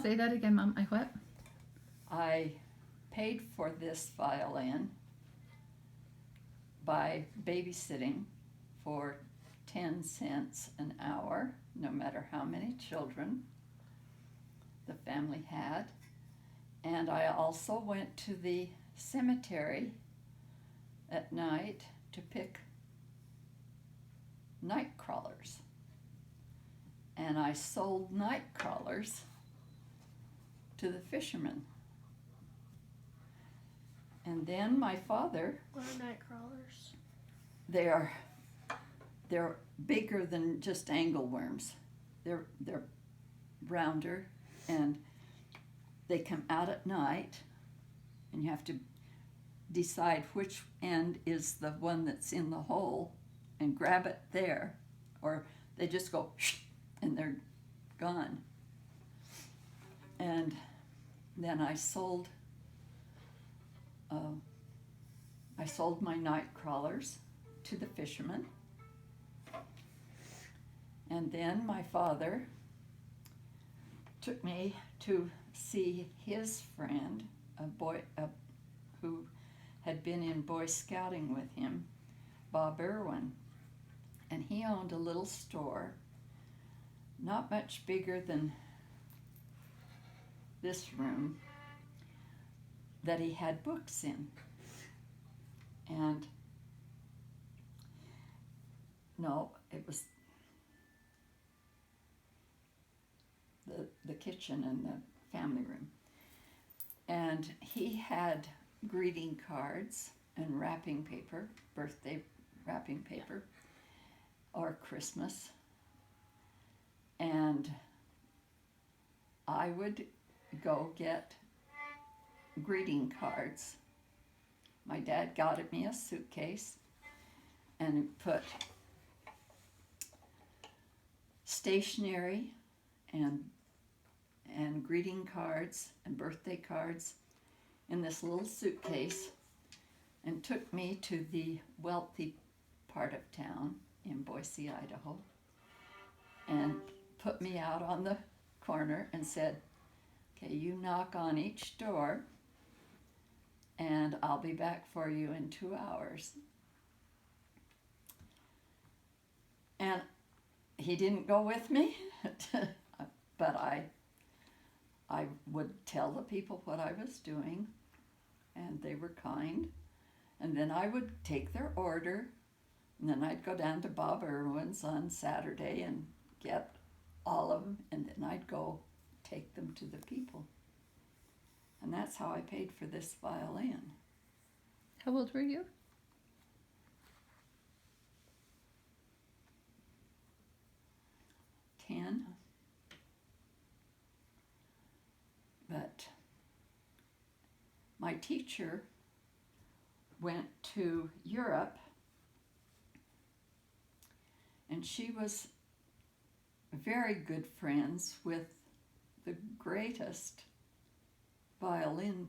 Say that again, Mom. I what? I paid for this violin by babysitting for 10 cents an hour, no matter how many children the family had. And I also went to the cemetery at night to pick night crawlers. And I sold night crawlers to the fishermen. And then my father... What are night crawlers? They're bigger than just angleworms. They're rounder, and they come out at night, and you have to decide which end is the one that's in the hole and grab it there, or they just go and they're gone. And then I sold my night crawlers to the fishermen. And then my father took me to see his friend, a boy who had been in Boy Scouting with him, Bob Irwin. And he owned a little store, not much bigger than this room, that he had books in. And no, it was the kitchen and the family room. And he had greeting cards and wrapping paper, birthday wrapping paper, or Christmas. And I would go get greeting cards. My dad got me a suitcase and put stationery and greeting cards and birthday cards in this little suitcase, and took me to the wealthy part of town in Boise, Idaho, and put me out on the corner and said, okay, you knock on each door and I'll be back for you in 2 hours. And he didn't go with me, but I would tell the people what I was doing, and they were kind. And then I would take their order, and then I'd go down to Bob Irwin's on Saturday and get all of them, and then I'd go take them to the people. And that's how I paid for this violin. How old were you? But my teacher went to Europe, and she was very good friends with the greatest violin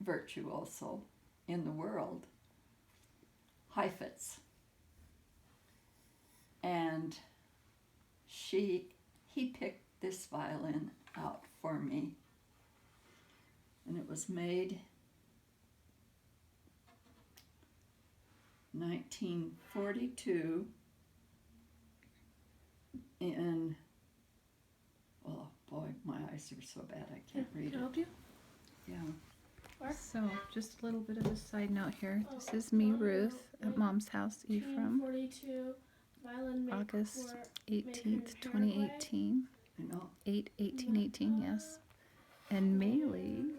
virtuoso in the world, Heifetz. And he picked this violin out for me, and it was made 1942 in, oh boy, my eyes are so bad I can't read Can I it. help you? Yeah. Where? So, just a little bit of a side note here. This is me, Ruth, at Mom's house, Ephraim, 1942, violin made August for 18th, 2018. I know. 8/18/18, yes. And Maylee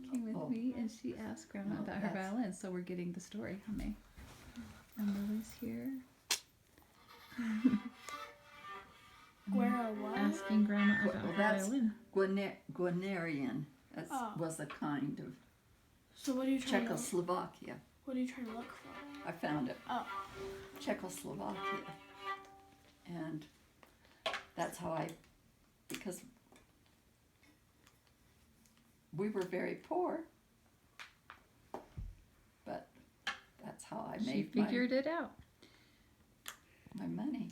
came with Oh. me, and she asked Grandma No, about her that's- violin, so we're getting the story, huh, May? And Lily's here. Guerra what? Asking Grandma about Well, her that's- violin. Guarnerian. That Oh. was a kind of So what are you trying to Czechoslovakia. What are you trying to look for? I found it. Oh. Czechoslovakia. And that's how because we were very poor, but that's how I She made figured it out. my money.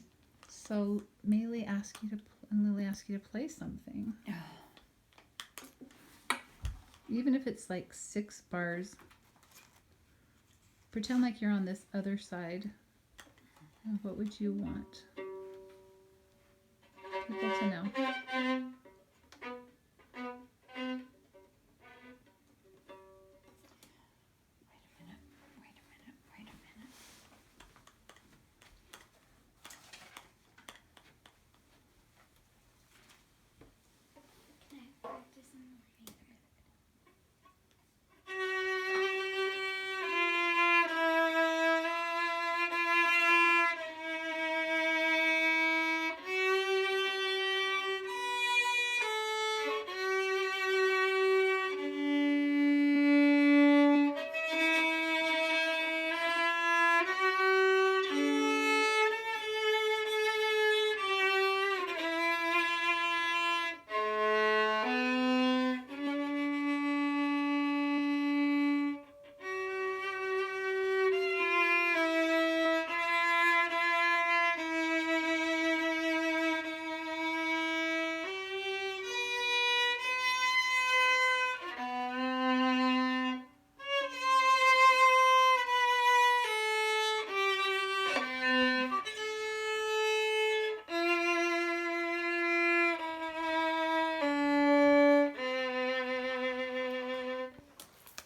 So Maylee asked you to and Lily asks you to play something. Even if it's like 6 bars, pretend like you're on this other side. And what would you want people to know? Wait a minute. Can I practice on the living room?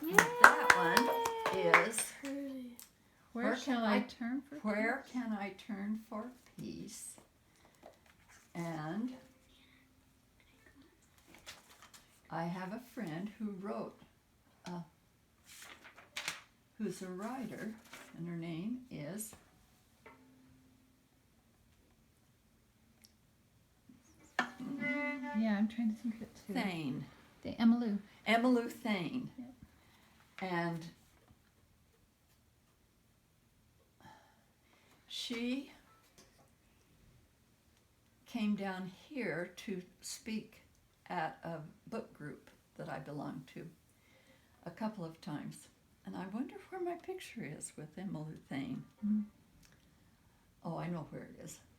That one is Pretty. Where Where shall can I I- turn for Where peace? Can I Turn for Peace? And I have a friend who wrote, who's a writer, and her name is Yeah, I'm trying to think of it too. Thane. The Emmylou. Emmylou Thane. Yep. And she came down here to speak at a book group that I belong to a couple of times. And I wonder where my picture is with Emmylou Thane. Mhm. Oh, I know where it is.